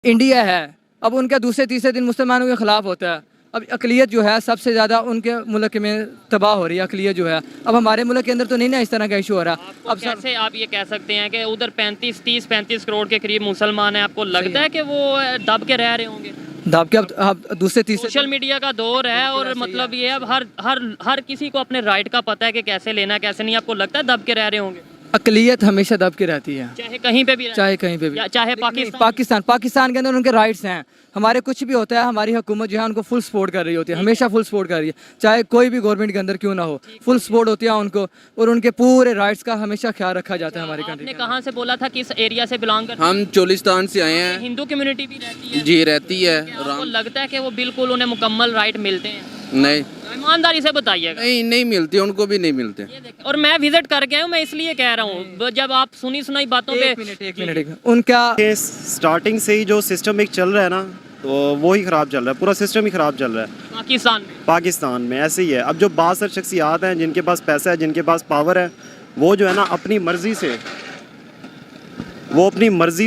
India है, अब उनका दूसरे तीसरे दिन मुसलमानों के ख़िलाफ़ होता है। अब अक़लियत जो है सबसे ज़्यादा उनके मुल्क में तबाह हो रही है, अक़लियत जो है। अब हमारे मुल्क के अंदर तो नहीं ना इस तरह का इशू हो रहा। अब कैसे आप ये कह सकते हैं कि उधर 35 करोड़ के करीब मुसलमान हैं, आपको लगता है कि वो दब के रह रहे होंगे? दब के अब दूसरे तीसरे सोशल मीडिया का दौर है और मतलब ये अब हर किसी को अपने राइट का पता है कि कैसे लेना है कैसे नहीं। आपको लगता है दब के रह रहे होंगे? अक़लियत हमेशा दब के रहती है, चाहे कहीं पे भी चाहे कहीं पे भी, चाहे पाकिस्तान के अंदर उनके राइट्स हैं। हमारे कुछ भी होता है, हमारी हुकूमत जो है उनको फुल सपोर्ट कर रही होती है, हमेशा फुल सपोर्ट कर रही है, चाहे कोई भी गवर्नमेंट के अंदर क्यों ना हो, फुल सपोर्ट होती है उनको और उनके पूरे राइट्स का हमेशा ख्याल रखा जाता है हमारी कंट्री में। कहाँ से बोला था, किस एरिया से बिलोंग करते हम चोलिस्तान से आए हैं। हिंदू कम्युनिटी भी रहती है? जी रहती है। आपको लगता है कि वो बिल्कुल उन्हें मुकम्मल राइट मिलते हैं? नहीं, ईमानदारी से बताइएगा। नहीं मिलते, उनको भी नहीं मिलते। और मैं विजिट करके आया हूँ, मैं इसलिए कह रहा हूँ, जब आप सुनी सुनाई बातों पे एक मिनट उनका स्टार्टिंग से ही जो सिस्टम एक चल रहा है ना, तो वो ही ख़राब चल रहा है, पूरा सिस्टम ही ख़राब चल रहा है पाकिस्तान में। ऐसे ही है। अब जो बासर शख्सियात हैं जिनके पास पैसा है, जिनके पास पावर है, वो जो है ना अपनी मर्ज़ी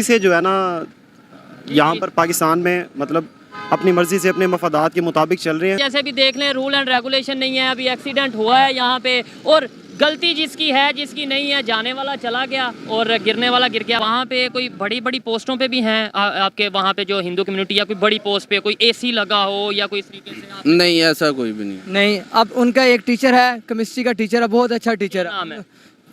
से जो है ना यहाँ पर पाकिस्तान में मतलब अपनी मर्जी से अपने मफादात के मुताबिक चल रहे हैं। जैसे भी देख लें, रूल एंड रेगुलेशन नहीं है। अभी एक्सीडेंट हुआ है यहाँ पे और गलती जिसकी है जिसकी नहीं है, जाने वाला चला गया और गिरने वाला गिर गया। वहाँ पे कोई बड़ी बड़ी पोस्टों पे भी हैं आपके वहाँ पे जो हिंदू कम्युनिटी, या कोई बड़ी पोस्ट पे कोई एसी लगा हो या कोई इस तरीके से? नहीं, ऐसा कोई भी नहीं। अब उनका एक टीचर है, केमिस्ट्री का टीचर है, बहुत अच्छा टीचर है,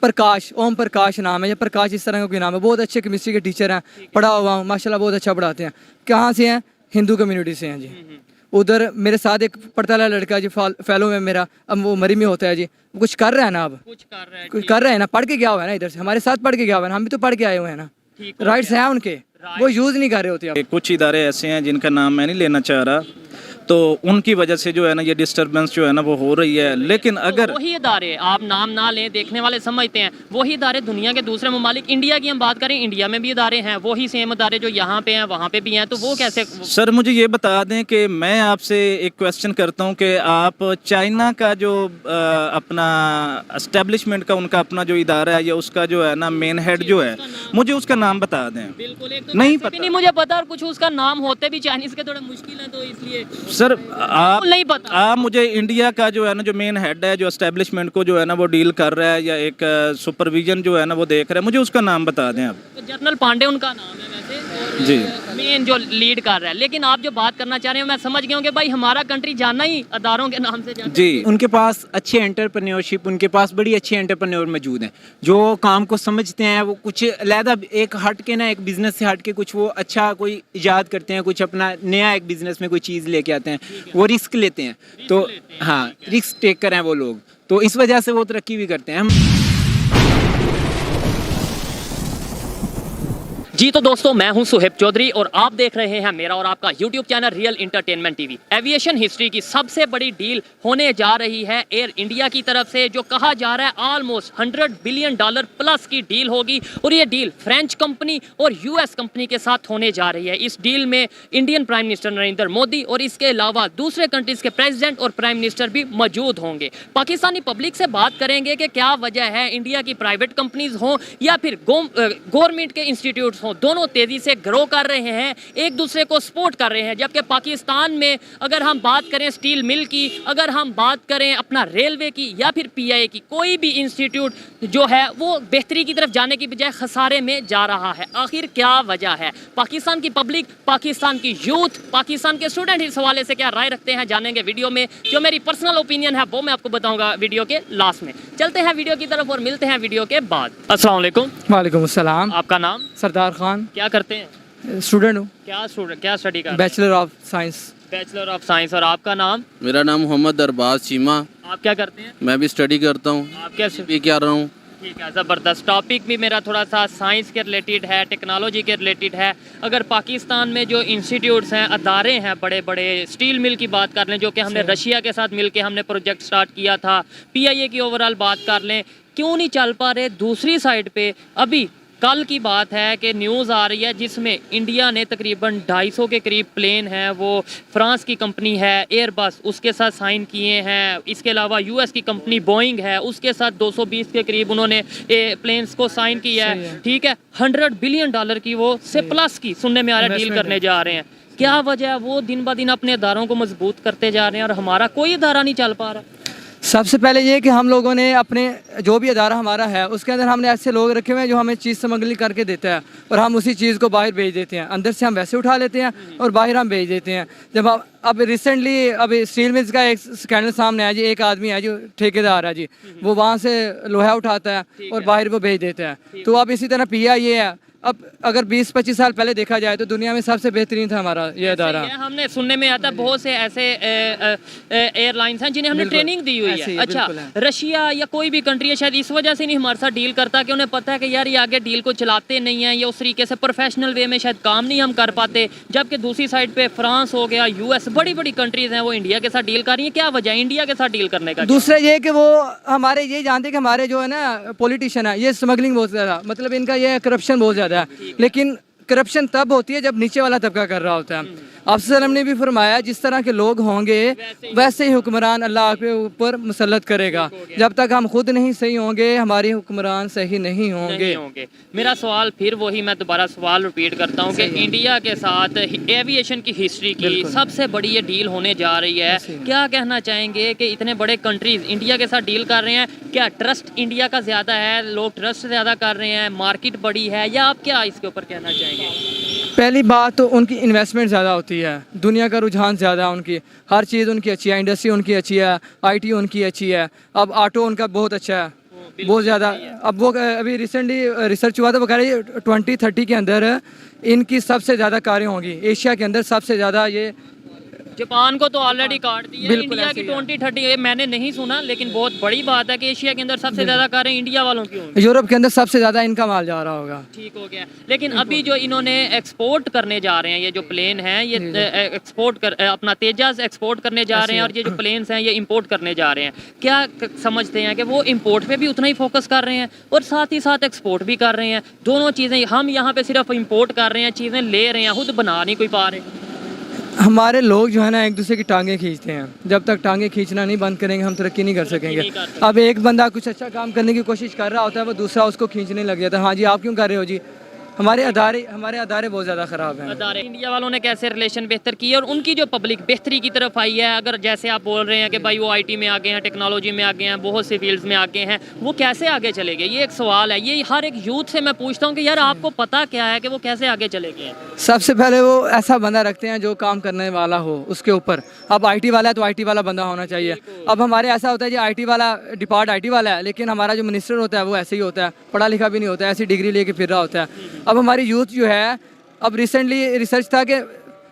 प्रकाश, ओम प्रकाश नाम है या प्रकाश इस तरह का कोई नाम है। बहुत अच्छे केमिस्ट्री के टीचर हैं, पढ़ा हुआ हूँ माशाल्लाह, बहुत अच्छा पढ़ाते हैं। कहाँ से हैं? हिंदू कम्युनिटी से हैं जी। उधर मेरे साथ एक पढ़ता वाला लड़का जी, फेलो में मेरा, अब वो मरी में होता है जी। कुछ कर रहा है ना, अब कुछ कर रहा है ना, पढ़ के गया हुआ है ना, इधर से हमारे साथ पढ़ के गया हुआ है ना, हम भी तो पढ़ के आए हुए हैं ना। राइट्स हैं उनके, वो यूज़ नहीं कर रहे होते। कुछ इदारे ऐसे हैं जिनका नाम मैं नहीं लेना चाह रहा, तो उनकी वजह से जो है ना ये डिस्टर्बेंस जो है ना वो हो रही है। लेकिन अगर वही इदारे, आप नाम ना लें, देखने वाले समझते हैं, वही इदारे दुनिया के दूसरे ममालिक, इंडिया की हम बात करें, इंडिया में भी इदारे हैं, वही सेम इदारे जो यहाँ पे हैं वहाँ पे भी हैं, तो वो कैसे? सर मुझे ये बता दें कि मैं आपसे एक क्वेश्चन करता हूँ कि आप चाइना का जो अपना एस्टेब्लिशमेंट का उनका अपना जो इदारा है या उसका जो है ना मेन हेड जो है, मुझे उसका नाम बता दें। बिल्कुल, एक नहीं पता, नहीं मुझे पता, और कुछ उसका नाम होते भी चाइनीज के थोड़े मुश्किल है, तो इसलिए सर आप नहीं पता। आप मुझे इंडिया का जो है ना जो मेन हेड है, जो एस्टेब्लिशमेंट को जो है ना वो डील कर रहा है या एक सुपरविजन जो है ना वो देख रहा है, मुझे उसका नाम बता दें आप। तो जनरल पांडे उनका नाम है वैसे, और जी मेन जो लीड कर रहा है। लेकिन आप जो बात करना चाह रहे हो, मैं समझ गया हूँ कि भाई हमारा कंट्री जाना ही अदारों के नाम से जाना। जी, उनके पास अच्छे एंटरप्रेन्योरशिप, उनके पास बड़ी अच्छे एंटरप्रेन्योर मौजूद हैं जो काम को समझते हैं। वो कुछ अलहदा एक हट के ना, एक बिजनेस से हट के कुछ वो अच्छा कोई इजाद करते हैं, कुछ अपना नया एक बिजनेस में कोई चीज़ लेके आते हैं, वो रिस्क लेते हैं। तो हाँ, रिस्क टेकर हैं वो लोग, तो इस वजह से वो तरक्की भी करते हैं। हम जी तो दोस्तों, मैं हूं सुहेब चौधरी और आप देख रहे हैं मेरा और आपका YouTube channel real entertainment TV. Aviation history की सबसे बड़ी डील होने जा रही है एयर इंडिया की तरफ से, जो कहा जा रहा है ऑलमोस्ट $100 बिलियन प्लस की डील होगी, और ये डील फ्रेंच कंपनी और US कंपनी के साथ होने जा रही है। इस डील में Indian prime minister Narendra Modi और इसके अलावा दूसरे कंट्रीज के प्रेसिडेंट और प्राइम मिनिस्टर भी मौजूद होंगे। पाकिस्तानी पब्लिक से बात करेंगे कि क्या वजह है इंडिया की प्राइवेट कंपनीज हों या फिर गवर्नमेंट के इंस्टीट्यूट्स, दोनों तेजी से ग्रो कर रहे हैं, एक दूसरे को सपोर्ट कर रहे हैं। जबकि पाकिस्तान में अगर हम बात करें स्टील मिल की, अगर हम बात करें अपना रेलवे की या फिर PIA की, कोई भी इंस्टीट्यूट जो है वो बेहतरी की तरफ जाने की बजाय खसारे में जा रहा है। आखिर क्या वजह है? पाकिस्तान की पब्लिक, पाकिस्तान की यूथ, पाकिस्तान के स्टूडेंट इस हवाले से क्या राय रखते हैं, जानेंगे वीडियो में। जो मेरी पर्सनल ओपिनियन है वो मैं आपको बताऊंगा वीडियो के लास्ट में। चलते हैं वीडियो की तरफ और मिलते हैं वीडियो के बाद। अस्सलाम वालेकुम। वालेकुम अस्सलाम। आपका नाम? सरदार खान। क्या करते हैं? स्टूडेंट हूँ। क्या स्टडी कर? Bachelor of science. Bachelor of science. और आपका नाम? मेरा नाम मोहम्मद अरबाज चीमा। आप क्या करते हैं? मैं भी स्टडी करता हूँ। आप कैसे भी क्या रहा हूँ? ठीक है, ज़बरदस्त। टॉपिक भी मेरा थोड़ा सा साइंस के रिलेटेड है, टेक्नोलॉजी के रिलेटेड है। अगर पाकिस्तान में जो इंस्टीट्यूट्स हैं, अदारे हैं बड़े बड़े, स्टील मिल की बात कर लें जो कि हमने रशिया के साथ मिलके हमने प्रोजेक्ट स्टार्ट किया था, PIA की ओवरऑल बात कर लें, क्यों नहीं चल पा रहे? दूसरी साइड पे अभी कल की बात है कि न्यूज़ आ रही है जिसमें इंडिया ने तकरीबन 250 के करीब प्लेन है वो फ्रांस की कंपनी है एयरबस उसके साथ साइन किए हैं। इसके अलावा यूएस की कंपनी बोइंग है उसके साथ 220 के करीब उन्होंने प्लेन्स को साइन किया है। ठीक है, $100 बिलियन की वो से प्लस की सुनने में आ रहा है डील करने जा रहे हैं। क्या वजह है? वो दिन ब दिन अपने इदारों को मजबूत करते जा रहे हैं और हमारा कोई इदारा नहीं चल पा रहा। सबसे पहले ये कि हम लोगों ने अपने जो भी अदारा हमारा है उसके अंदर हमने ऐसे लोग रखे हुए हैं जो हमें चीज़ स्मगलिंग करके देता है और हम उसी चीज़ को बाहर भेज देते हैं। अंदर से हम वैसे उठा लेते हैं और बाहर हम भेज देते हैं। जब अब रिसेंटली अभी स्टील मिल्स का एक स्कैंडल सामने आया जी, एक आदमी है जो ठेकेदार है जी, वो वहाँ से लोहा उठाता है और बाहर वो भेज देता है। तो अब इसी तरह पिया ये है। अब अगर 20-25 साल पहले देखा जाए तो दुनिया में सबसे बेहतरीन था हमारा ये अदारा। हमने सुनने में आता है बहुत से ऐसे एयरलाइंस हैं जिन्हें हमने ट्रेनिंग दी हुई है। अच्छा, रशिया या कोई भी कंट्री है शायद इस वजह से नहीं हमारे साथ डील करता कि उन्हें पता है कि यार ये आगे डील को चलाते नहीं है या उस तरीके से प्रोफेशनल वे में शायद काम नहीं हम कर पाते। जबकि दूसरी साइड पे फ्रांस हो गया, यूएस, बड़ी बड़ी कंट्रीज हैं वो इंडिया के साथ डील कर रही है। क्या वजह है इंडिया के साथ डील करने का? दूसरा ये कि वो हमारे ये जानते कि हमारे जो है ना पॉलिटिशियन है ये स्मगलिंग बहुत ज़्यादा, मतलब इनका ये करप्शन बहुत ज़्यादा है। लेकिन करप्शन तब होती है जब नीचे वाला तबका कर रहा होता है। अफसर ने भी फरमाया जिस तरह के लोग होंगे वैसे ही हुक्मरान अल्लाह के ऊपर मुसल्लत करेगा। जब तक हम खुद नहीं सही होंगे हमारे हुक्मरान सही नहीं होंगे। मेरा सवाल फिर वही, मैं दोबारा सवाल रिपीट करता हूँ कि इंडिया के साथ एविएशन की हिस्ट्री की सबसे बड़ी ये डील होने जा रही है। क्या कहना चाहेंगे कि इतने बड़े कंट्रीज इंडिया के साथ डील कर रहे हैं, क्या ट्रस्ट इंडिया का ज़्यादा है, लोग ट्रस्ट ज़्यादा कर रहे हैं, मार्केट बड़ी है, या आप क्या इसके ऊपर कहना चाहेंगे? पहली बात तो उनकी इन्वेस्टमेंट ज़्यादा होती है, दुनिया का रुझान ज़्यादा है उनकी, हर चीज़ उनकी अच्छी है, इंडस्ट्री उनकी अच्छी है, आईटी उनकी अच्छी है, अब ऑटो उनका बहुत अच्छा है, बहुत ज़्यादा। अब वो अभी रिसेंटली रिसर्च हुआ था, वो कह रही है 2030 के अंदर इनकी सबसे ज़्यादा कारें होंगी एशिया के अंदर, सबसे ज़्यादा। ये जापान को तो ऑलरेडी काट दिया, इंडिया की 2030 मैंने नहीं सुना, लेकिन बहुत बड़ी बात है कि एशिया के अंदर सबसे ज्यादा कारें इंडिया वालों की होंगी। यूरोप के अंदर सबसे ज्यादा इनका माल जा रहा होगा। ठीक हो गया। लेकिन अभी जो इन्होंने एक्सपोर्ट करने जा रहे हैं, ये जो प्लेन है ये एक्सपोर्ट कर अपना तेजस एक्सपोर्ट करने जा रहे हैं और ये जो प्लेन्स हैं ये इंपोर्ट करने जा रहे हैं। क्या समझते हैं कि वो इंपोर्ट पे भी उतना ही फोकस कर रहे हैं और साथ ही साथ एक्सपोर्ट भी कर रहे हैं? दोनों चीज़ें, हम यहाँ पे सिर्फ इंपोर्ट कर रहे हैं, चीज़ें ले रहे हैं, खुद बना नहीं कोई पा रहे। हमारे लोग जो है ना एक दूसरे की टांगे खींचते हैं, जब तक टांगे खींचना नहीं बंद करेंगे हम तरक्की नहीं कर सकेंगे। अब एक बंदा कुछ अच्छा काम करने की कोशिश कर रहा होता है, वो दूसरा उसको खींचने लग जाता है। हाँ जी आप क्यों कर रहे हो जी? हमारे अदारे बहुत ज़्यादा ख़राब हैं। अदारे इंडिया वालों ने कैसे रिलेशन बेहतर किए और उनकी जो पब्लिक बेहतरी की तरफ आई है, अगर जैसे आप बोल रहे हैं कि भाई वो आईटी में आगे हैं, टेक्नोलॉजी में आगे हैं, बहुत से फील्ड्स में आगे हैं, वो कैसे आगे चले गए? ये एक सवाल है, ये हर एक यूथ से मैं पूछता हूँ कि यार आपको पता क्या है कि वो कैसे आगे चले गए? सबसे पहले वो ऐसा बंदा रखते हैं जो काम करने वाला हो उसके ऊपर। अब आईटी वाला है तो आईटी वाला बंदा होना चाहिए। अब हमारे ऐसा होता है जी आईटी वाला डिपार्ट आईटी वाला है, लेकिन हमारा जो मिनिस्टर होता है वो ऐसे ही होता है, पढ़ा लिखा भी नहीं होता है, ऐसी डिग्री लेके फिर रहा होता है। अब हमारी यूथ जो है, अब रिसेंटली रिसर्च था कि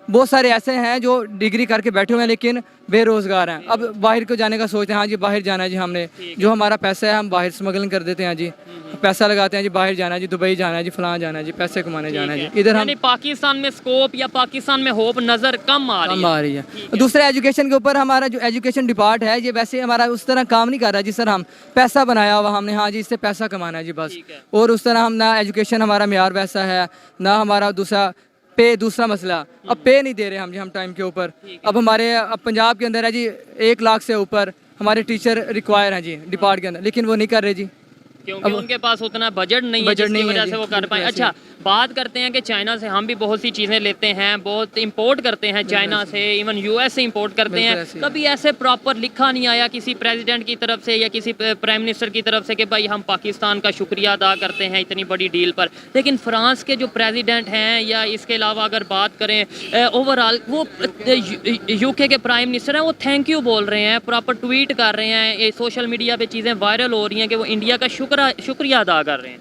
बहुत सारे ऐसे हैं जो डिग्री करके बैठे हुए हैं लेकिन बेरोज़गार हैं। अब बाहर को जाने का सोचते हैं, हाँ जी बाहर जाना है जी, हमने जो हमारा पैसा है हम बाहर स्मगलिंग कर देते हैं जी, पैसा लगाते हैं जी, बाहर जाना है जी, दुबई जाना है जी, फलां जाना है जी, पैसे कमाने जाना है जी। इधर हम पाकिस्तान में स्कोप या पाकिस्तान में होप नज़र कम आ रही है। दूसरे एजुकेशन के ऊपर हमारा जो एजुकेशन डिपार्ट है ये वैसे हमारा उस तरह काम नहीं कर रहा जिस तरह हम पैसा बनाया हुआ हमने, हाँ जी इससे पैसा कमाना है जी बस, और उस तरह हम ना एजुकेशन हमारा मेयार वैसा है ना हमारा दूसरा मसला, अब पे नहीं दे रहे हम जी हम टाइम के ऊपर। अब हमारे अब पंजाब के अंदर है जी 1 लाख से ऊपर हमारे टीचर रिक्वायर हैं जी डिपार्ट के अंदर, लेकिन वो नहीं कर रहे जी क्योंकि उनके पास उतना बजट नहीं है जिसकी वजह से वो कर पाए। अच्छा, बात करते हैं कि चाइना से हम भी बहुत सी चीज़ें लेते हैं, बहुत इंपोर्ट करते हैं चाइना से, इवन यूएस से इंपोर्ट करते हैं। कभी ऐसे प्रॉपर लिखा नहीं आया किसी प्रेसिडेंट की तरफ से या किसी प्राइम मिनिस्टर की तरफ से कि भाई हम पाकिस्तान का शुक्रिया अदा करते हैं इतनी बड़ी डील पर। लेकिन फ्रांस के जो प्रेसिडेंट हैं या इसके अलावा अगर बात करें ओवरऑल, वो यूके के प्राइम मिनिस्टर हैं, वो थैंक यू बोल रहे हैं, प्रॉपर ट्वीट कर रहे हैं, ये सोशल मीडिया पे चीज़ें वायरल हो रही हैं कि वो इंडिया का शुक्रिया अदा कर रहे हैं।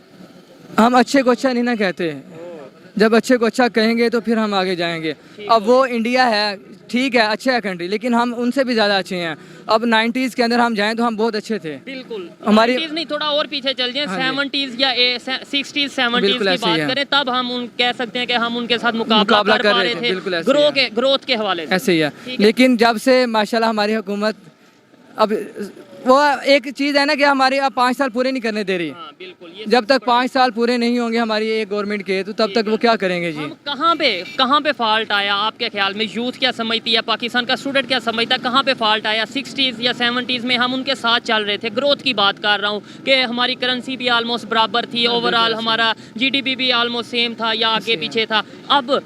हम अच्छे को अच्छा नहीं ना कहते, जब अच्छे को अच्छा कहेंगे तो फिर हम आगे जाएंगे। अब वो इंडिया है, ठीक है, अच्छा है कंट्री, लेकिन हम उनसे भी ज़्यादा अच्छे हैं। अब 90s के अंदर हम जाएं तो हम बहुत अच्छे थे। बिल्कुल, हमारी 90s नहीं, थोड़ा और पीछे चल जाएं, 70s या 60s 70s की बात करें, तब हम कह सकते हैं कि हम उनके साथ मुकाबला कर पा रहे थे ग्रोथ के हवाले से। ऐसे ही है। लेकिन जब से माशाल्लाह हमारी हुकूमत अब वो एक चीज़ है ना कि हमारे अब 5 साल पूरे नहीं करने दे रही। हाँ, बिल्कुल ये जब तक 5 साल पूरे नहीं होंगे हमारी एक गवर्नमेंट के, तो तब तक वो क्या करेंगे जी। हम कहाँ पे फॉल्ट आया आपके ख्याल में? यूथ क्या समझती है, पाकिस्तान का स्टूडेंट क्या समझता है, कहाँ पे फॉल्ट आया? 60s या 70s में हम उनके साथ चल रहे थे। ग्रोथ की बात कर रहा हूँ कि हमारी करेंसी भी आलमोस्ट बराबर थी, ओवरऑल हमारा GDP भी आलमोस्ट सेम था या आगे पीछे था। अब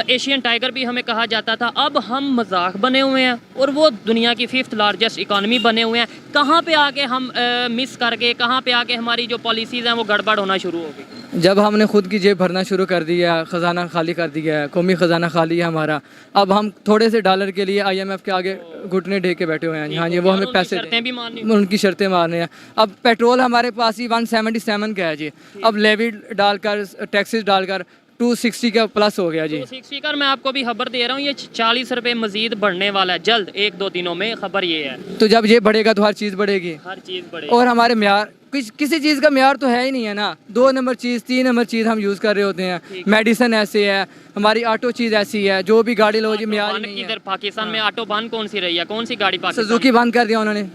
एशियन टाइगर भी हमें कहा जाता था, अब हम मजाक बने हुए हैं और वो दुनिया की 5th लार्जेस्ट इकॉनमी बने हुए हैं। कहाँ पे आके हम मिस कर गए, कहाँ पे आके हमारी जो पॉलिसीज़ हैं वो गड़बड़ होना शुरू हो गई? जब हमने खुद की जेब भरना शुरू कर दिया, ख़जाना खाली कर दिया है, कौमी ख़जाना खाली है हमारा। अब हम थोड़े से डॉलर के लिए IMF के आगे घुटने टेक के बैठे हुए हैं। हाँ जी, वो हमें पैसे शर्तें भी माननी, उनकी शर्तें मारने हैं। अब पेट्रोल हमारे पास ही 177 का है जी, अब लेवी डालकर टैक्सेस डालकर 260 का प्लस हो गया जी। 260 का मैं आपको भी खबर दे रहा हूँ, ये 40 रुपये मजीद बढ़ने वाला है जल्द, 1-2 दिनों में। खबर ये है, तो जब ये बढ़ेगा तो हर चीज़ बढ़ेगी, हर चीज़ बढ़ेगी। और हमारे म्यार किसी चीज़ का म्यार तो है ही नहीं है ना। 2 नंबर चीज़ 3 नंबर चीज़ हम यूज़ कर रहे होते हैं। मेडिसिन ऐसे है, हमारी ऑटो चीज़ ऐसी है, जो भी गाड़ी लो जी म्यार नहीं है। इधर पाकिस्तान में ऑटो बंद कौन सी रही है, कौन सी गाड़ी पाकिस्तान? सुजुकी बंद कर दिया उन्होंने,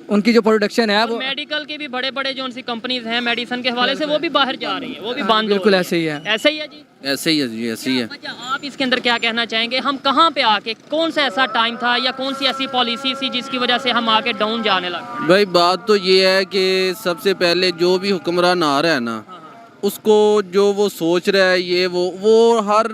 उनकी जो प्रोडक्शन है वो। मेडिकल के भी बड़े बड़े जो उनसी कंपनीज हैं मेडिसिन के हवाले से, वो भी बाहर जा रही हैं, वो भी बंद। बिल्कुल ऐसे ही है, ऐसे ही है जी, ऐसे ही है जी, ऐसे ही है। अच्छा, आप इसके अंदर क्या कहना चाहेंगे? हम कहाँ पे आके, कौन सा ऐसा टाइम था या कौन सी ऐसी पॉलिसी थी जिसकी वजह से हम आके डाउन जाने लगे? भाई बात तो ये है कि सबसे पहले जो भी हुक्मरान आ रहा है ना, उसको जो वो सोच रहा है, ये वो हर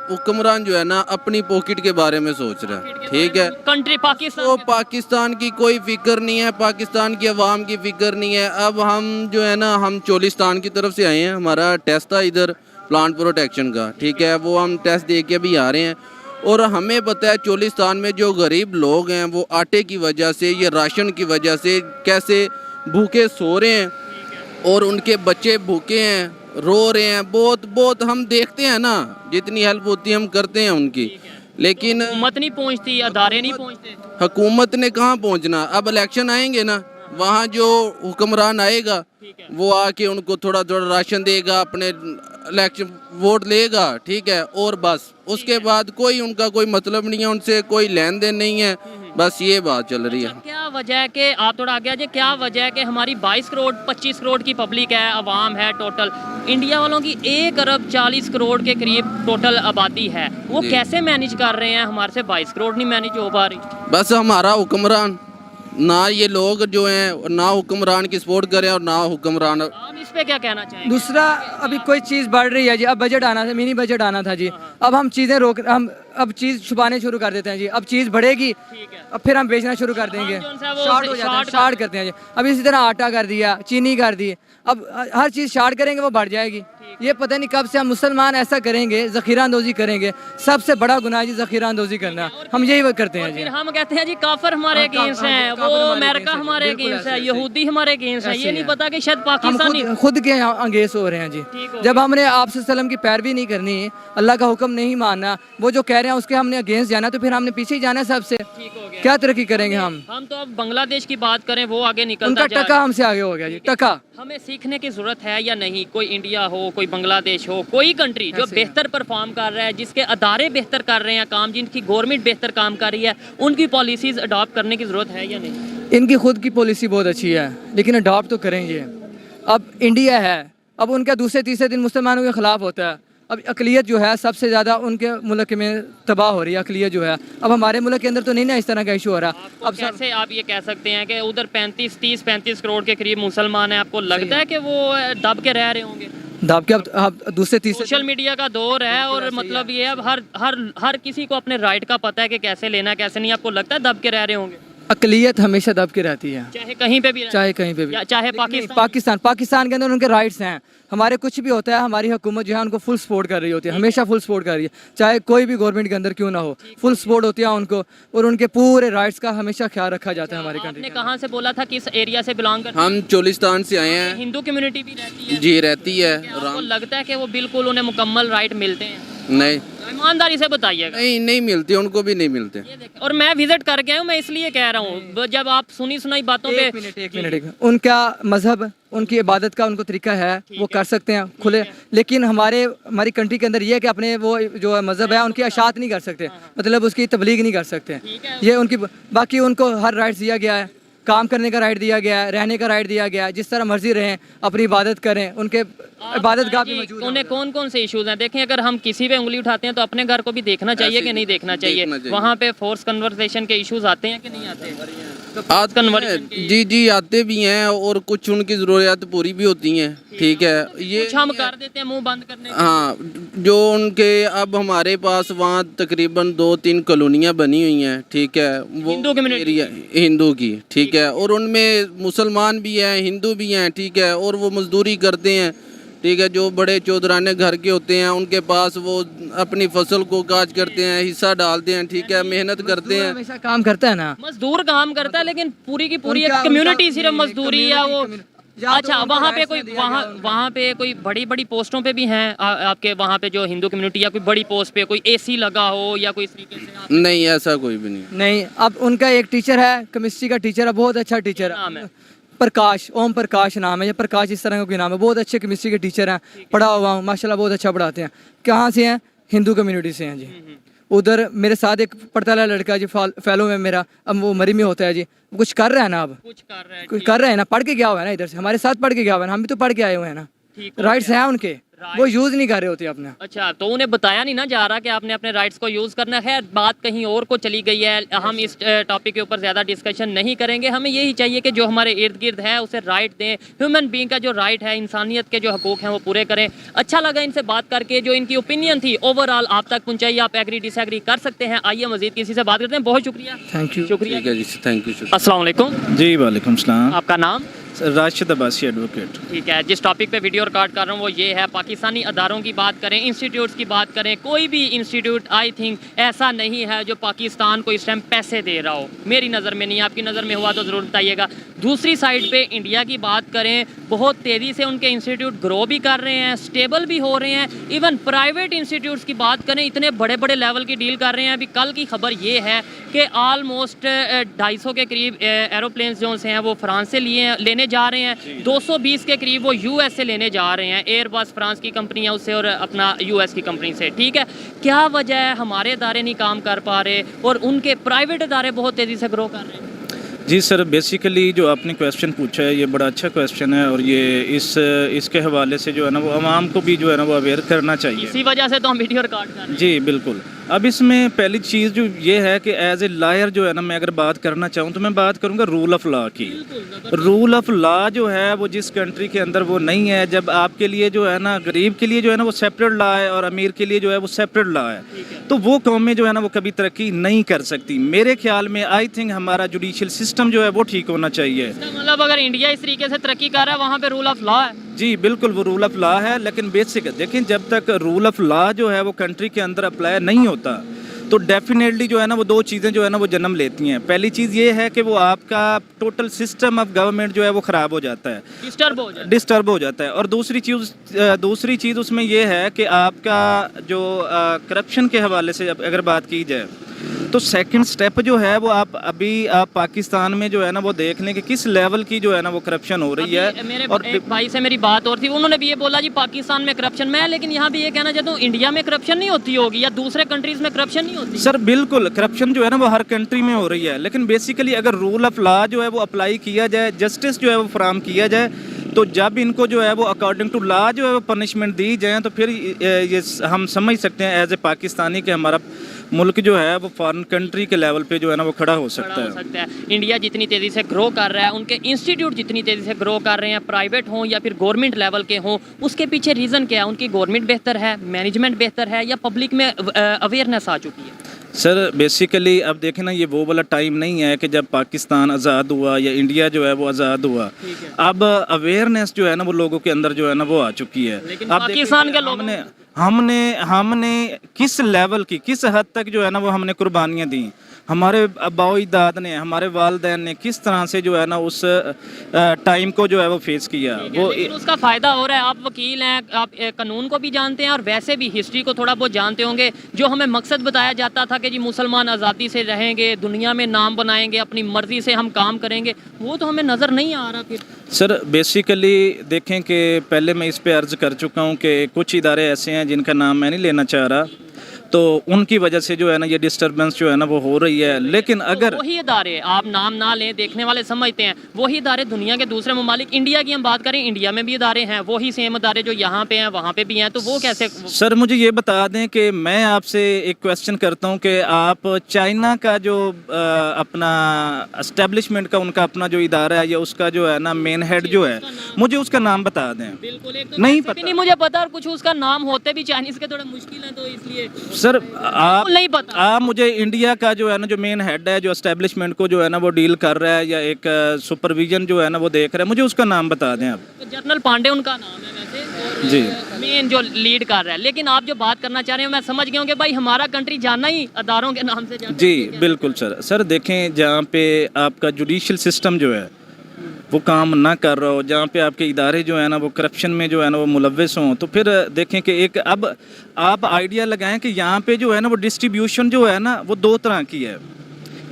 हुक्मरान जो है ना अपनी पॉकेट के बारे में सोच रहा है, ठीक है। कंट्री पाकिस्तान, तो पाकिस्तान की कोई फिक्र नहीं है, पाकिस्तान की आवाम की फिक्र नहीं है। अब हम जो है ना, हम चोलिस्तान की तरफ से आए हैं, हमारा टेस्ट था इधर प्लांट प्रोटेक्शन का, ठीक है। वो हम टेस्ट दे के भी आ रहे हैं, और हमें पता है चोलिस्तान में जो गरीब लोग हैं वो आटे की वजह से, ये राशन की वजह से कैसे भूखे सो रहे हैं, और उनके बच्चे भूखे हैं, रो रहे हैं। बहुत हम देखते हैं ना, जितनी हेल्प होती है हम करते हैं उनकी, लेकिन हुकूमत नहीं पहुंचती, अदारे नहीं पहुंचते। हुकूमत ने कहाँ पहुंचना। अब इलेक्शन आएंगे ना, वहाँ जो हुक्मरान आएगा वो आके उनको थोड़ा थोड़ा राशन देगा, अपने इलेक्शन वोट लेगा, ठीक है, और बस उसके बाद कोई उनका कोई मतलब नहीं है, उनसे कोई लेन देन नहीं है, बस ये बात चल रही है। अच्छा, क्या वजह है कि आप थोड़ा आगे आ जाए, क्या वजह है कि हमारी 22 करोड़ 25 करोड़ की पब्लिक है, आवाम है टोटल, इंडिया वालों की 1 अरब 40 करोड़ के करीब टोटल आबादी है, वो कैसे मैनेज कर रहे हैं? हमारे से 22 करोड़ नहीं मैनेज हो पा रही। बस हमारा हुक्मरान, ना ये लोग जो हैं ना हुक्मरान की सपोर्ट करें और ना हुक्मरान। आप इस पे क्या कहना चाहेंगे? दूसरा, अभी कोई चीज़ बढ़ रही है जी, अब बजट आना था, मिनी बजट आना था जी, अब हम चीज़ें हम अब चीज़ छुपाने शुरू कर देते हैं जी। अब चीज़ बढ़ेगी, अब फिर हम बेचना शुरू कर देंगे, शॉर्ट हो जाता है, शॉर्ट करते हैं जी। अब इसी तरह आटा कर दिया, चीनी कर दी, अब हर चीज़ शॉर्ट करेंगे वो बढ़ जाएगी। ये पता नहीं कब से हम मुसलमान ऐसा करेंगे, ज़ख़ीरा अंदोज़ी करेंगे। सबसे बड़ा गुनाह है जी ज़ख़ीरा अंदोज़ी करना, हम यही करते हैं जी। फिर हम कहते हैं जी काफर हमारे अगेंस्ट हैं, वो अमेरिका हमारे अगेंस्ट है, यहूदी हमारे अगेंस्ट है, ये नहीं पता कि शायद पाकिस्तानी खुद के अगेंस्ट हो रहे हैं जी। जब हमने आप सल्लम की पैरवी नहीं करनी, अल्लाह का हुक्म नहीं मानना, वो जो कह रहे हैं उसके हमने अगेंस्ट जाना, तो फिर हमने पीछे ही जाना है सबसे। क्या तरक्की करेंगे हम तो अब बांग्लादेश की बात करें, वो आगे निकलता उनका टका हमसे आगे हो गया जी, टका। हमें सीखने की जरूरत है या नहीं? कोई इंडिया हो, कोई बांग्लादेश हो, कोई कंट्री जो बेहतर परफॉर्म कर रहा है, जिसके अदारे बेहतर कर रहे हैं काम, जिनकी गवर्नमेंट बेहतर काम कर रही है, उनकी पॉलिसीज अडॉप्ट करने की जरूरत है या नहीं? इनकी खुद की पॉलिसी बहुत अच्छी है, लेकिन अडॉप्ट तो करेंगे। अब इंडिया है, अब उनका दूसरे तीसरे दिन मुसलमानों के खिलाफ होता है। अब अकलियत जो है सबसे ज़्यादा उनके मुल्क में तबाह हो रही है, अकलियत जो है। अब हमारे मुल्क के अंदर तो नहीं ना इस तरह का इशू हो रहा। अब कैसे आप ये कह सकते हैं कि उधर 35 करोड़ के करीब मुसलमान हैं, आपको लगता है कि वो दब के रह रहे होंगे? दब के अब दूसरे तीसरे सोशल मीडिया का दौर है, और मतलब ये अब हर किसी को अपने राइट का पता है कि कैसे लेना है कैसे नहीं। आपको लगता है दब के रह रहे होंगे? अकलियत हमेशा दब के रहती है, चाहे कहीं पे भी, चाहे कहीं पे भी, चाहे पाकिस्तान के अंदर उनके राइट्स हैं। हमारे कुछ भी होता है, हमारी हुकूमत जो है उनको फुल सपोर्ट कर रही होती है, हमेशा फुल सपोर्ट कर रही है, चाहे कोई भी गवर्नमेंट के अंदर क्यों ना हो, फुल सपोर्ट होती है उनको, और उनके पूरे राइट्स का हमेशा ख्याल रखा जाता है हमारी कंट्री में। कहाँ से बोला था, किस एरिया से बिलोंग करते हम चोलिस्तान से आए हैं। हिंदू कम्युनिटी भी रहती है जी, रहती है। आपको लगता है कि वो बिल्कुल उन्हें मुकम्मल राइट मिलते हैं? नहीं, ईमानदारी से बताइएगा। नहीं मिलते, उनको भी नहीं मिलते। और मैं विजिट कर गया हूँ, मैं इसलिए कह रहा हूँ, जब आप सुनी सुनाई बातों पे। एक मिनट, उनका मजहब, उनकी इबादत का उनको तरीका है, वो कर सकते हैं खुले, लेकिन हमारी कंट्री के अंदर ये है कि अपने वो जो मजहब है उनकी अशात नहीं कर सकते, मतलब उसकी तबलीग नहीं कर सकते, ये उनकी। बाकी उनको हर राइट्स दिया गया है, काम करने का राइट दिया गया है, रहने का राइट दिया गया है, जिस तरह मर्जी रहें, अपनी इबादत करें, उनके इबादत गाह भी मौजूद है। उन्हें कौन कौन से इश्यूज हैं? देखें, अगर हम किसी पे उंगली उठाते हैं तो अपने घर को भी देखना चाहिए कि नहीं देखना चाहिए? वहाँ पे फोर्स कन्वर्सेशन के इश्यूज आते हैं कि नहीं आते? तो फोर्स कन्वर्सेशन जी जी आते भी हैं और कुछ उनकी ज़रूरियात पूरी भी होती हैं, ठीक है। ये कुछ हम कर देते हैं मुंह बंद करने के। हाँ, जो उनके अब हमारे पास वहाँ तकरीबन 2-3 कॉलोनियाँ बनी हुई हैं, ठीक है, वो हिंदू कम्युनिटी एरिया हिंदू की, ठीक है, और उनमें मुसलमान भी हैं, हिंदू भी हैं, ठीक है, और वो मजदूरी करते हैं, ठीक है। जो बड़े चौधराने घर के होते हैं उनके पास वो अपनी फसल को काज करते हैं, हिस्सा डालते हैं, ठीक है, मेहनत करते हैं। हमेशा काम करता है ना, मजदूर काम करता है, लेकिन पूरी की पूरी एक उनका- कम्युनिटी उनका- सिर्फ मजदूरी या वो या तो अच्छा, उनको वहाँ पे rights कोई ना दिया गया हो। वहाँ पे कोई बड़ी बड़ी पोस्टों पे भी हैं आपके वहाँ पे जो हिंदू कम्युनिटी, या कोई बड़ी पोस्ट पे कोई एसी लगा हो या कोई इस तरीके से नहीं, ऐसा कोई भी नहीं। नहीं। अब उनका एक टीचर है, केमिस्ट्री का टीचर है, बहुत अच्छा टीचर नाम है, है? प्रकाश, ओम प्रकाश नाम है, या प्रकाश इस तरह का कोई नाम है, बहुत अच्छे केमिस्ट्री के टीचर हैं, पढ़ा हुआ हूँ माशाल्लाह, बहुत अच्छा पढ़ाते हैं। कहाँ से हैं? हिंदू कम्युनिटी से हैं जी। उधर मेरे साथ एक पढ़ता वाला लड़का जी, फेलो में मेरा, अब वो मरी में होता है जी, वो कुछ कर रहा है ना, अब कुछ कर रहे हैं, कुछ कर रहे हैं ना, पढ़ के गया हुआ है ना, इधर से हमारे साथ पढ़ के गया हुआ है ना, हम भी तो पढ़ के आए हुए हैं ना, ठीक हो राइट्स गया। हैं उनके, वो यूज़ नहीं कर रहे होते अपने। अच्छा, तो उन्हें बताया नहीं ना जा रहा कि आपने अपने राइट्स को यूज़ करना है। बात कहीं और को चली गई है, हम इस टॉपिक के ऊपर ज़्यादा डिस्कशन नहीं करेंगे। हमें यही चाहिए कि जो हमारे इर्द गिर्द है उसे राइट दें, ह्यूमन बीइंग का जो राइट है, इंसानियत के जो हकूक़ हैं वो पूरे करें। अच्छा लगा इनसे बात करके, जो इनकी ओपिनियन थी ओवरऑल आप तक पहुँचाई। आप एग्री डिसएग्री कर सकते हैं। आइए मज़ीद किसी से बात करते हैं। बहुत शुक्रिया। Thank you. शुक्रिया। ठीक है जी, थैंक यू। अस्सलाम वालेकुम। जी वालेकुम सलाम। आपका नाम? राशिद अब्बासी एडवोकेट। ठीक है, जिस टॉपिक पे वीडियो रिकॉर्ड कर रहा हूँ वो ये है, पाकिस्तानी अदारों की बात करें, इंस्टीट्यूट्स की बात करें, कोई भी इंस्टीट्यूट आई थिंक ऐसा नहीं है जो पाकिस्तान को इस टाइम पैसे दे रहा हो। मेरी नज़र में नहीं, आपकी नज़र में हुआ तो ज़रूर बताइएगा। दूसरी साइड पे इंडिया की बात करें, बहुत तेज़ी से उनके इंस्टीट्यूट ग्रो भी कर रहे हैं, स्टेबल भी हो रहे हैं। इवन प्राइवेट इंस्टीट्यूट्स की बात करें, इतने बड़े बड़े लेवल की डील कर रहे हैं। अभी कल की खबर ये है कि ऑलमोस्ट 250 के करीब एरोप्लेन्स जो हैं वो फ्रांस से लेने जा रहे हैं। 220 के करीब वो यूएस से लेने जा रहे हैं। एयरबस फ्रांस की कंपनी है उससे और अपना यूएस की कंपनी से। ठीक है, क्या वजह है? हमारे इदारे नहीं काम कर पा रहे और उनके प्राइवेट इदारे बहुत तेज़ी से ग्रो कर रहे हैं। जी सर, बेसिकली जो आपने क्वेश्चन पूछा है ये बड़ा अच्छा क्वेश्चन है, और ये इसके हवाले से जो है ना वो आवाम को भी जो है ना वो अवेयर करना चाहिए। इसी वजह से तो हम वीडियो रिकॉर्ड कर रहे हैं। जी बिल्कुल। अब इसमें पहली चीज़ जो ये है कि एज ए लॉयर जो है ना, मैं अगर बात करना चाहूँ तो मैं बात करूँगा रूल ऑफ लॉ की। रूल ऑफ लॉ जो है वो जिस कंट्री के अंदर वो नहीं है, जब आपके लिए जो है ना, गरीब के लिए जो है ना वो सेपरेट लॉ है और अमीर के लिए जो है वो सेपरेट लॉ है, तो वो कौमें जो है ना वो कभी तरक्की नहीं कर सकती। मेरे ख्याल में आई थिंक हमारा जुडिशियल सिस्टम जो है वो ठीक होना चाहिए। मतलब अगर इंडिया इस तरीके से तरक्की कर रहा है, वहाँ पे रूल ऑफ लॉ है। जी बिल्कुल, वो रूल ऑफ लॉ है, लेकिन बेसिक देखें, जब तक रूल ऑफ लॉ जो है वो कंट्री के अंदर अप्लाई नहीं होता तो डेफिनेटली जो है ना वो दो चीज़ें जो है ना वो जन्म लेती हैं। पहली चीज़ ये है कि वो आपका टोटल सिस्टम ऑफ गवर्नमेंट जो है वो ख़राब हो जाता है, डिस्टर्ब हो जाता है। और दूसरी चीज़ उसमें ये है कि आपका जो करप्शन के हवाले से अगर बात की जाए तो सेकंड स्टेप जो है वो आप पाकिस्तान में जो है ना वो देख लें कि किस लेवल की जो है ना वो करप्शन हो रही है। मेरे और एक भाई से मेरी बात और थी, उन्होंने भी ये बोला जी पाकिस्तान में करप्शन में है, लेकिन यहाँ भी ये कहना चाहता हूँ इंडिया में करप्शन नहीं होती होगी या दूसरे कंट्रीज में करप्शन नहीं होती। सर बिल्कुल, करप्शन जो है ना वो हर कंट्री में हो रही है, लेकिन बेसिकली अगर रूल ऑफ लॉ जो है वो अप्लाई किया जाए, जस्टिस जो है वो फराम किया जाए, तो जब इनको जो है वो अकॉर्डिंग टू लॉ जो है वो पनिशमेंट दी जाए, तो फिर ये हम समझ सकते हैं एज ए पाकिस्तानी कि हमारा मुल्क जो है वो फॉरेन कंट्री के लेवल पे जो है ना वो खड़ा हो सकता है। इंडिया जितनी तेज़ी से ग्रो कर रहा है, उनके इंस्टीट्यूट जितनी तेज़ी से ग्रो कर रहे हैं, प्राइवेट हों या फिर गवर्नमेंट लेवल के हों, उसके पीछे रीज़न क्या है? उनकी गवर्नमेंट बेहतर है, मैनेजमेंट बेहतर है, या पब्लिक में अवेयरनेस आ चुकी है? सर बेसिकली अब देखें ना, ये वो वाला टाइम नहीं है कि जब पाकिस्तान आज़ाद हुआ या इंडिया जो है वो आज़ाद हुआ। अब अवेयरनेस जो है ना वो लोगों के अंदर जो है ना वो आ चुकी है। लेकिन अब पाकिस्तान के लोग हमने किस लेवल की, किस हद तक जो है ना वो हमने कुर्बानियाँ दी, हमारे अब्बाओ दाद ने, हमारे वालिदैन ने किस तरह से जो है ना उस टाइम को जो है वो फेस किया। वो उसका फ़ायदा हो रहा है। आप वकील हैं, आप कानून को भी जानते हैं और वैसे भी हिस्ट्री को थोड़ा बहुत जानते होंगे। जो हमें मकसद बताया जाता था कि जी मुसलमान आज़ादी से रहेंगे, दुनिया में नाम बनाएंगे, अपनी मर्ज़ी से हम काम करेंगे, वो तो हमें नज़र नहीं आ रहा। फिर सर बेसिकली देखें कि पहले मैं इस पे अर्ज़ कर चुका हूँ कि कुछ इदारे ऐसे हैं जिनका नाम मैं नहीं लेना चाह रहा, तो उनकी वजह से जो है ना ये डिस्टर्बेंस जो है ना वो हो रही है। लेकिन अगर तो वही इदारे, आप नाम ना लें, देखने वाले समझते हैं, वही इदारे दुनिया के दूसरे ममालिक, इंडिया की हम बात करें, इंडिया में भी इदारे हैं, वही सेम इदारे जो यहाँ पे हैं वहाँ पे भी हैं, तो वो कैसे? सर मुझे ये बता दें कि मैं आपसे एक क्वेश्चन करता हूँ कि आप चाइना का जो अपना एस्टेब्लिशमेंट का उनका अपना जो इदारा है या उसका जो है ना मेन हेड जो है, मुझे उसका नाम बता दें। बिल्कुल, एक तो नहीं वैसे भी पता। नहीं मुझे पता, और कुछ उसका नाम होते भी चाइनीज के थोड़े मुश्किल है, तो इसलिए सर आप नहीं पता। आप मुझे इंडिया का जो है ना जो मेन हेड है जो एस्टेब्लिशमेंट को जो है ना वो डील कर रहा है या एक सुपरविजन जो है ना वो देख रहा है, मुझे उसका नाम बता दें आप। तो जनरल पांडे उनका नाम है वैसे, और जी। मेन जो लीड कर रहा है। लेकिन आप जो बात करना चाह रहे हो मैं समझ गया हूँ कि भाई हमारा कंट्री जाना ही अदारों के नाम से जाना। जी बिल्कुल सर। सर देखें, जहाँ पे आपका जुडिशल सिस्टम जो है वो काम ना कर रहा हो, जहाँ पे आपके इदारे जो है ना वो करप्शन में जो है ना वो मुलव्वस हों, तो फिर देखें कि एक अब आप आइडिया लगाएं कि यहाँ पे जो है ना वो डिस्ट्रीब्यूशन जो है ना वो दो तरह की है।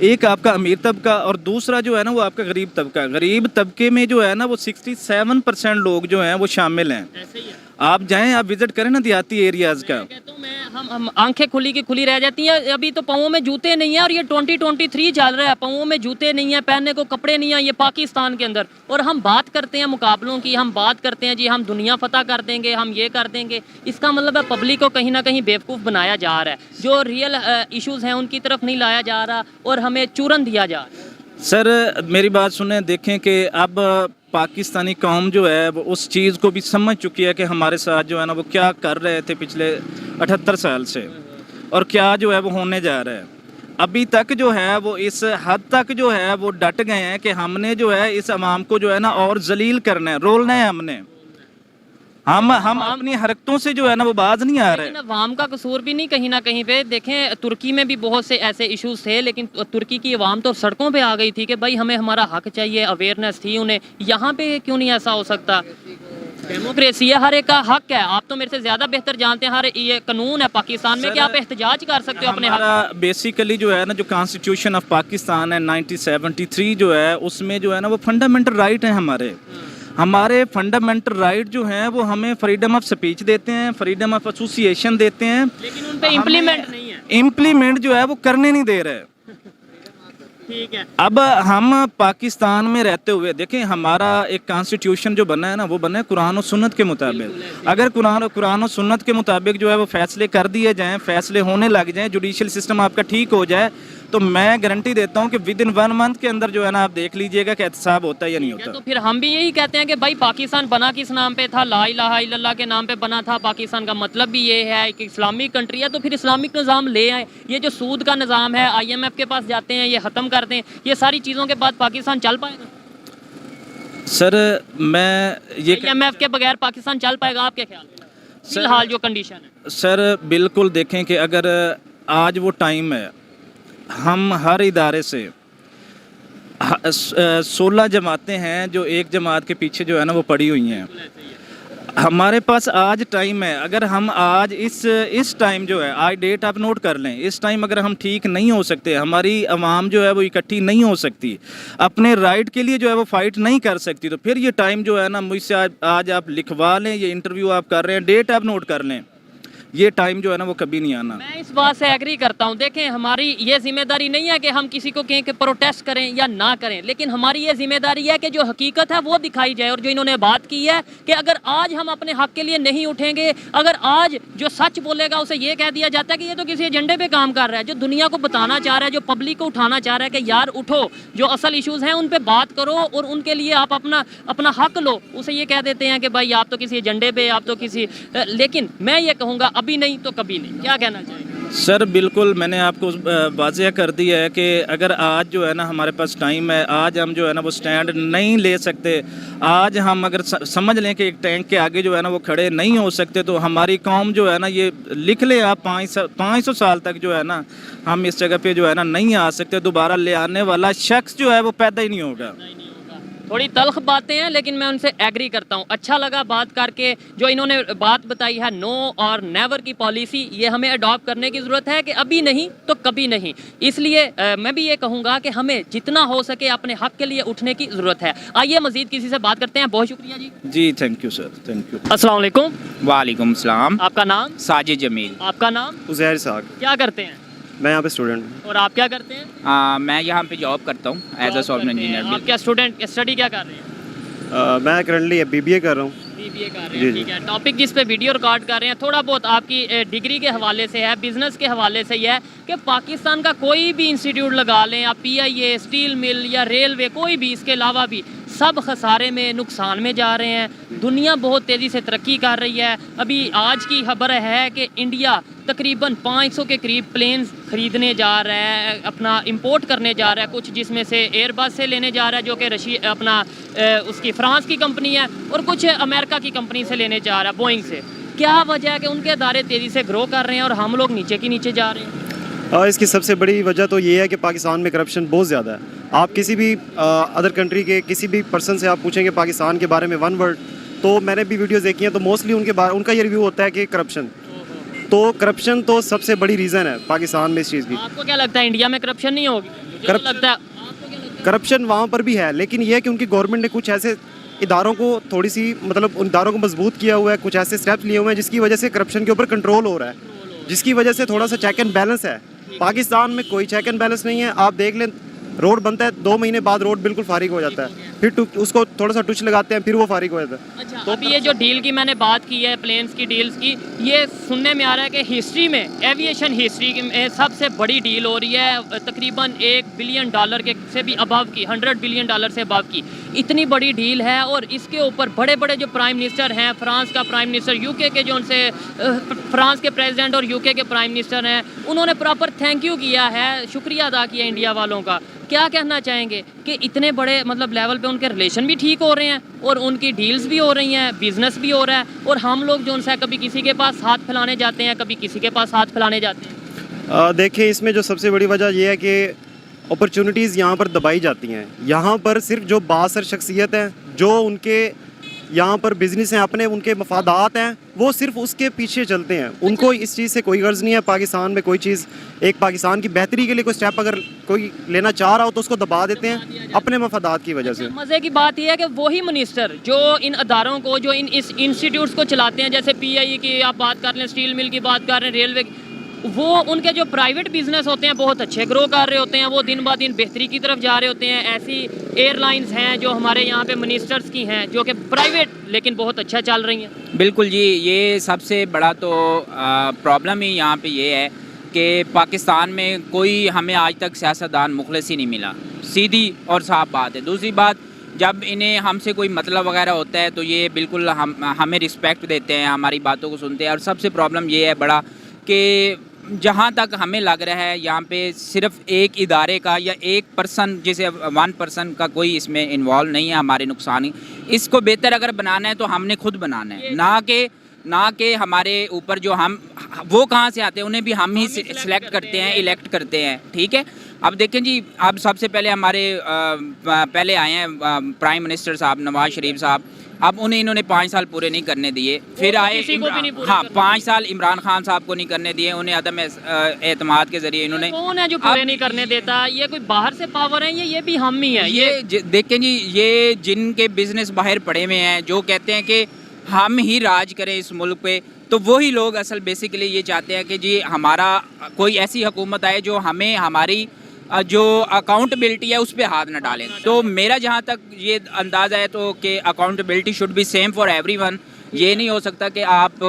एक आपका अमीर तबका और दूसरा जो है ना वो आपका गरीब तबका। गरीब तबके में जो है ना वो 67% लोग जो हैं वो शामिल हैं। ऐसे ही है। आप जाएं, आप विजिट करें ना देहाती एरियाज़ का। कहता हूँ मैं, हम आंखें खुली की खुली रह जाती हैं। अभी तो पाँवों में जूते नहीं है, और ये 2023 चल रहा है, पाँवों में जूते नहीं है, पहनने को कपड़े नहीं है, ये पाकिस्तान के अंदर। और हम बात करते हैं मुकाबलों की, हम बात करते हैं जी हम दुनिया फतह कर देंगे, हम ये कर देंगे। इसका मतलब है पब्लिक को कहीं ना कहीं बेवकूफ़ बनाया जा रहा है, जो रियल इश्यूज़ हैं उनकी तरफ नहीं लाया जा रहा, और हमें चूरन दिया जा रहा है। सर मेरी बात सुने, देखें कि अब पाकिस्तानी कौम जो है वो उस चीज़ को भी समझ चुकी है कि हमारे साथ जो है ना वो क्या कर रहे थे पिछले 78 साल से, और क्या जो है वो होने जा रहा है। अभी तक जो है वो इस हद तक जो है वो डट गए हैं कि हमने जो है इस अवाम को जो है ना और जलील करना है, रोलना है हमने। हम अपनी हरकतों से जो है ना वो बाज नहीं आ रहे। लेकिन अवाम का कसूर भी नहीं कहीं ना कहीं पे। देखें तुर्की में भी बहुत से ऐसे इश्यूज थे, लेकिन तुर्की की अवाम तो सड़कों पे आ गई थी कि भाई हमें हमारा हक चाहिए, अवेयरनेस थी उन्हें। यहाँ पे क्यों नहीं ऐसा हो सकता? डेमोक्रेसी है, हर एक का हक है। आप तो मेरे से ज़्यादा बेहतर जानते हैं, हर ये कानून है पाकिस्तान में कि आप एहतजाज कर सकते हो अपने हक। हमारा बेसिकली जो है ना जो कॉन्स्टिट्यूशन ऑफ पाकिस्तान है 1973 जो है, उसमें जो है ना वो फंडामेंटल राइट हैं हमारे फंडामेंटल राइट जो हैं वो हमें फ्रीडम ऑफ स्पीच देते हैं, फ्रीडम ऑफ एसोसिएशन देते हैं, लेकिन उन पे इम्प्लीमेंट नहीं है। इम्प्लीमेंट जो है वो करने नहीं दे रहे। ठीक है। अब हम पाकिस्तान में रहते हुए देखें, हमारा एक कॉन्स्टिट्यूशन जो बना है ना वो बना है कुरान और सुन्नत के मुताबिक। अगर कुरान और सुन्नत के मुताबिक जो है वो फैसले कर दिए जाएं, फैसले होने लग जाएं, जुडिशल सिस्टम आपका ठीक हो जाए, तो मैं गारंटी देता हूं कि विद इन 1 मंथ के अंदर जो है ना आप देख लीजिएगा कि एहतसाब होता है या नहीं होता। तो फिर हम भी यही कहते हैं कि भाई पाकिस्तान बना किस नाम पे था? ला इलाहा इल्लल्लाह के नाम पे बना था। पाकिस्तान का मतलब भी ये है कि इस्लामिक कंट्री है, तो फिर इस्लामिक निज़ाम ले आए। ये जो सूद का निज़ाम है, IMF के पास जाते हैं, ये ख़त्म कर दें। ये सारी चीज़ों के बाद पाकिस्तान चल पाएगा? सर मैं ये IMF के बगैर पाकिस्तान चल पाएगा आपके ख्याल में, फिलहाल जो कंडीशन है? सर बिल्कुल देखें कि अगर आज वो टाइम है, हम हर इदारे से 16 जमातें हैं जो एक जमात के पीछे जो है ना वो पड़ी हुई हैं। हमारे पास आज टाइम है, अगर हम आज इस टाइम जो है, आज डेट आप नोट कर लें, इस टाइम अगर हम ठीक नहीं हो सकते, हमारी आवाम जो है वो इकट्ठी नहीं हो सकती, अपने राइट के लिए जो है वो फाइट नहीं कर सकती, तो फिर ये टाइम जो है ना मुझसे आज आप लिखवा लें, ये इंटरव्यू आप कर रहे हैं, डेट आप नोट कर लें, ये टाइम जो है ना वो कभी नहीं आना। मैं इस बात से एग्री करता हूँ। देखें हमारी ये जिम्मेदारी नहीं है कि हम किसी को कहें कि प्रोटेस्ट करें या ना करें, लेकिन हमारी ये जिम्मेदारी है कि जो हकीकत है वो दिखाई जाए। और जो इन्होंने बात की है कि अगर आज हम अपने हक के लिए नहीं उठेंगे, अगर आज जो सच बोलेगा उसे ये कह दिया जाता है कि ये तो किसी एजेंडे पे काम कर रहा है, जो दुनिया को बताना चाह रहा है, जो पब्लिक को उठाना चाह रहा है कि यार उठो, जो असल इशूज़ हैं उन पर बात करो और उनके लिए आप अपना हक लो, उसे ये कह देते हैं कि भाई आप तो किसी एजेंडे पे, आप तो किसी। लेकिन मैं ये कहूँगा अभी नहीं तो कभी नहीं। क्या कहना चाहेंगे? सर बिल्कुल मैंने आपको वाज़ेह कर दिया है कि अगर आज जो है ना हमारे पास टाइम है, आज हम जो है ना वो स्टैंड नहीं ले सकते, आज हम अगर समझ लें कि एक टैंक के आगे जो है ना वो खड़े नहीं हो सकते, तो हमारी कौम जो है ना, ये लिख लें आप, 500 साल तक जो है ना हम इस जगह पे जो है ना नहीं आ सकते। दोबारा ले आने वाला शख्स जो है वो पैदा ही नहीं होगा। थोड़ी तल्ख बातें हैं लेकिन मैं उनसे एग्री करता हूँ। अच्छा लगा बात करके। जो इन्होंने बात बताई है नो और नेवर की पॉलिसी, ये हमें अडॉप्ट करने की ज़रूरत है कि अभी नहीं तो कभी नहीं। इसलिए मैं भी ये कहूँगा कि हमें जितना हो सके अपने हक के लिए उठने की ज़रूरत है। आइए मज़ीद किसी से बात करते हैं। बहुत शुक्रिया जी। जी thank you sir, thank you. अस्सलाम वालेकुम। वालेकुम सलाम। आपका नाम? साजिद जमील। आपका नाम? उज़ैर साग। क्या करते हैं? मैं यहाँ पे स्टूडेंट हूँ। और आप क्या करते हैं? मैं यहाँ पे जॉब करता हूँ एज अ सॉफ्टवेयर इंजीनियर। आप क्या स्टूडेंट स्टडी क्या कर रहे हैं? मैं करंटली BBA कर रहा हूँ। बीबीए कर रहे हैं, ठीक है। टॉपिक जिस पे वीडियो रिकॉर्ड कर रहे हैं थोड़ा बहुत आपकी डिग्री के हवाले से है, बिजनेस के हवाले से ही है कि पाकिस्तान का कोई भी इंस्टीट्यूट लगा लें, आप PIA, स्टील मिल या रेलवे, कोई भी, इसके अलावा भी सब खसारे में, नुकसान में जा रहे हैं। दुनिया बहुत तेज़ी से तरक्की कर रही है। अभी आज की खबर है कि इंडिया तकरीबन 500 के करीब प्लेन्स ख़रीदने जा रहा है, अपना इंपोर्ट करने जा रहा है कुछ, जिसमें से एयरबस से लेने जा रहा है जो कि उसकी फ्रांस की कंपनी है, और कुछ अमेरिका की कंपनी से लेने जा रहा है, बोइंग से। क्या वजह है कि उनके अदारे तेज़ी से ग्रो कर रहे हैं और हम लोग नीचे की नीचे जा रहे हैं? इसकी सबसे बड़ी वजह तो ये है कि पाकिस्तान में करप्शन बहुत ज़्यादा है। आप किसी भी अदर कंट्री के किसी भी पर्सन से आप पूछेंगे पाकिस्तान के बारे में वन वर्ड, तो मैंने भी वीडियोस देखी हैं, तो मोस्टली उनका ये रिव्यू होता है कि करप्शन। तो करप्शन तो सबसे बड़ी रीज़न है पाकिस्तान में इस चीज़ की। आपको क्या लगता है इंडिया में करप्शन नहीं होगी? लगता है करप्शन वहाँ पर भी है, लेकिन यह है कि उनकी गवर्नमेंट ने कुछ ऐसे इदारों को थोड़ी सी मतलब उन इदारों को मजबूत किया हुआ है, कुछ ऐसे स्टेप्स लिए हुए हैं जिसकी वजह से करप्शन के ऊपर कंट्रोल हो रहा है, जिसकी वजह से थोड़ा सा चेक एंड बैलेंस है। पाकिस्तान में कोई चेक एंड बैलेंस नहीं है। आप देख लें, रोड बनता है 2 महीने बाद रोड बिल्कुल फारिग हो जाता है, फिर उसको थोड़ा सा टुच लगाते हैं, फिर वो फारिग हो जाता है। अच्छा, तो अभी ये जो डील की मैंने बात की है, प्लेन्स की डील्स की, ये सुनने में आ रहा है कि हिस्ट्री में, एविएशन हिस्ट्री में सबसे बड़ी डील हो रही है, तकरीबन $1 बिलियन के से भी अबव की, $100 बिलियन से अबव की इतनी बड़ी डील है। और इसके ऊपर बड़े बड़े जो प्राइम मिनिस्टर हैं, फ्रांस का प्राइम मिनिस्टर, यूके के जो उनसे फ्रांस के प्रेसिडेंट और यूके के प्राइम मिनिस्टर हैं, उन्होंने प्रॉपर थैंक यू किया है, शुक्रिया अदा किया इंडिया वालों का। क्या कहना चाहेंगे कि इतने बड़े मतलब लेवल पे उनके रिलेशन भी ठीक हो रहे हैं और उनकी डील्स भी हो रही हैं, बिजनेस भी हो रहा है, और हम लोग जो उनसे कभी किसी के पास हाथ फैलाने जाते हैं, कभी किसी के पास हाथ फैलाने जाते हैं? देखिए, इसमें जो सबसे बड़ी वजह यह है कि अपॉर्चुनिटीज़ यहाँ पर दबाई जाती हैं। यहाँ पर सिर्फ जो बासर शख्सियत हैं, जो उनके यहाँ पर बिजनेस हैं, अपने उनके मफादात हैं, वो सिर्फ उसके पीछे चलते हैं। उनको इस चीज़ से कोई गर्ज नहीं है पाकिस्तान में कोई चीज़, एक पाकिस्तान की बेहतरी के लिए कोई स्टेप अगर कोई लेना चाह रहा हो तो उसको दबा देते हैं अपने मफादात की वजह से। मज़े की बात यह है कि वही मिनिस्टर जो इन अदारों को, जो इस इंस्टीट्यूट्स को चलाते हैं, जैसे PIE की आप बात कर लें, स्टील मिल की बात कर रहे हैं, रेलवे, वो उनके जो प्राइवेट बिजनेस होते हैं बहुत अच्छे ग्रो कर रहे होते हैं, वो दिन ब दिन बेहतरी की तरफ जा रहे होते हैं। ऐसी एयरलाइंस हैं जो हमारे यहाँ पे मिनिस्टर्स की हैं जो कि प्राइवेट लेकिन बहुत अच्छा चल रही हैं। बिल्कुल जी, ये सबसे बड़ा तो प्रॉब्लम ही यहाँ पे ये है कि पाकिस्तान में कोई हमें आज तक सियासतदान मुखलिस ही नहीं मिला, सीधी और साफ बात है। दूसरी बात, जब इन्हें हमसे कोई मतलब वगैरह होता है तो ये बिल्कुल हमें रिस्पेक्ट देते हैं, हमारी बातों को सुनते हैं। और सबसे प्रॉब्लम ये है बड़ा कि जहाँ तक हमें लग रहा है यहाँ पे सिर्फ एक इदारे का या एक पर्सन, जैसे 1 पर्सन का कोई इसमें इन्वॉल्व नहीं है हमारे नुकसान। इसको बेहतर अगर बनाना है तो हमने खुद बनाना है, ना कि हमारे ऊपर जो हम वो कहाँ से आते हैं उन्हें भी हम ही सिलेक्ट करते हैं, इलेक्ट करते हैं। ठीक है, अब देखें जी, अब सबसे पहले हमारे पहले आए हैं प्राइम मिनिस्टर साहब नवाज शरीफ साहब। अब इन्होंने 5 साल पूरे नहीं करने दिए, फिर आए 5 साल इमरान खान साहब को नहीं करने दिए, उन्हें अदम एतमाद के जरिए इन्होंने। कौन है जो पूरे नहीं करने देता? ये कोई बाहर से पावर है, ये भी हम ही है? ये देखें जी, ये जिनके बिजनेस बाहर पड़े हुए हैं, जो कहते हैं कि हम ही राज करें इस मुल्क पे, तो वही लोग असल बेसिकली ये चाहते हैं कि जी हमारा कोई ऐसी हुकूमत आए जो हमें हमारी जो अकाउंटेबिलिटी है उस पर हाथ न डालें। तो मेरा जहाँ तक ये अंदाज़ा है तो कि accountability should be same for everyone. ये नहीं हो सकता कि आप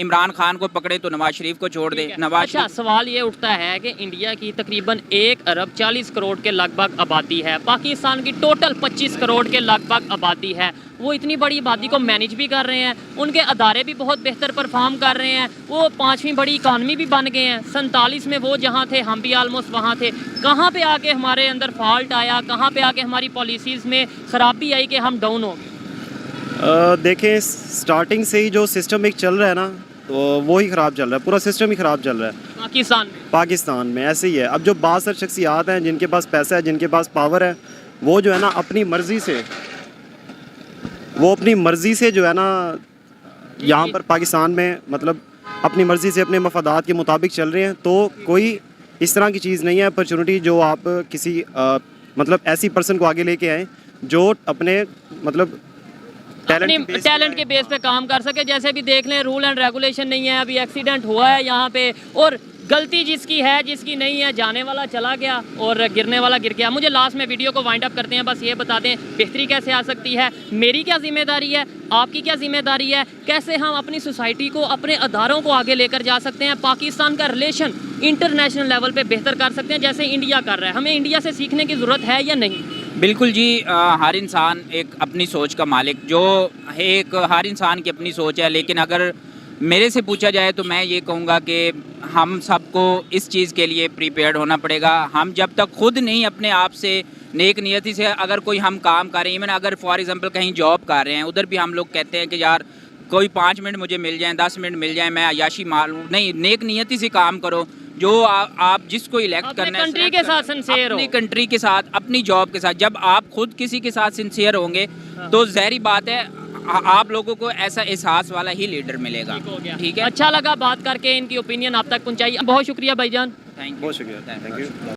इमरान खान को पकड़े तो नवाज शरीफ को छोड़ दें। अच्छा, सवाल ये उठता है कि इंडिया की तकरीबन 1 अरब 40 करोड़ के लगभग आबादी है, पाकिस्तान की टोटल 25 करोड़ के लगभग आबादी है। वो इतनी बड़ी आबादी को मैनेज भी कर रहे हैं, उनके अदारे भी बहुत बेहतर परफॉर्म कर रहे हैं, वो 5वीं बड़ी इकानमी भी बन गए हैं। 47 में वो जहाँ थे हम भी आलमोस्ट वहाँ थे। कहाँ पे आके हमारे अंदर फॉल्ट आया, कहाँ पे आके हमारी पॉलिसीज़ में ख़राबी आई कि हम डाउन हो गए? देखें, स्टार्टिंग से ही जो सिस्टम एक चल रहा है ना, तो वो ही ख़राब चल रहा है, पूरा सिस्टम ही ख़राब चल रहा है पाकिस्तान में ऐसे ही है। अब जो बासर शख्सियात हैं, जिनके पास पैसा है, जिनके पास पावर है, वो जो है ना अपनी मर्ज़ी से वो अपनी मर्ज़ी से जो है ना यहाँ पर पाकिस्तान में मतलब अपनी मर्ज़ी से अपने मफादात के मुताबिक चल रहे हैं, तो कोई इस तरह की चीज़ नहीं है अपॉर्चुनिटी जो आप किसी मतलब ऐसी पर्सन को आगे लेके आए जो अपने मतलब टैलेंट के बेस पे काम कर सके। जैसे भी देख लें, रूल एंड रेगुलेशन नहीं है, अभी एक्सीडेंट हुआ है यहाँ पे, और गलती जिसकी है जिसकी नहीं है, जाने वाला चला गया और गिरने वाला गिर गया। मुझे लास्ट में वीडियो को वाइंड अप करते हैं, बस ये बता दें बेहतरी कैसे आ सकती है, मेरी क्या जिम्मेदारी है, आपकी क्या जिम्मेदारी है, कैसे हम अपनी सोसाइटी को, अपने अदारों को आगे लेकर जा सकते हैं, पाकिस्तान का रिलेशन इंटरनेशनल लेवल पे बेहतर कर सकते हैं जैसे इंडिया कर रहा है। हमें इंडिया से सीखने की ज़रूरत है या नहीं? बिल्कुल जी, हर इंसान एक अपनी सोच का मालिक जो है, एक हर इंसान की अपनी सोच है, लेकिन अगर मेरे से पूछा जाए तो मैं ये कहूँगा कि हम सबको इस चीज़ के लिए प्रिपेयर्ड होना पड़ेगा। हम जब तक खुद नहीं अपने आप से नेक नियति से अगर कोई हम काम कर रहे हैं, इवन अगर फॉर एग्जांपल कहीं जॉब कर रहे हैं, उधर भी हम लोग कहते हैं कि यार कोई 5 मिनट मुझे मिल जाएं, 10 मिनट मिल जाएं, मैं अयाशी मारूं, नहीं, नेक नियति से काम करो। जो आप जिसको इलेक्ट करना है, कंट्री के साथ सिंसियर हो, अपनी कंट्री के साथ, अपनी जॉब के साथ, जब आप खुद किसी के साथ सिंसियर होंगे तो ज़ाहिर बात है आप लोगों को ऐसा एहसास वाला ही लीडर मिलेगा। ठीक है, अच्छा लगा बात करके, इनकी ओपिनियन आप तक पहुंचाई। बहुत शुक्रिया भाईजान, थैंक यू, बहुत शुक्रिया, थैंक यू।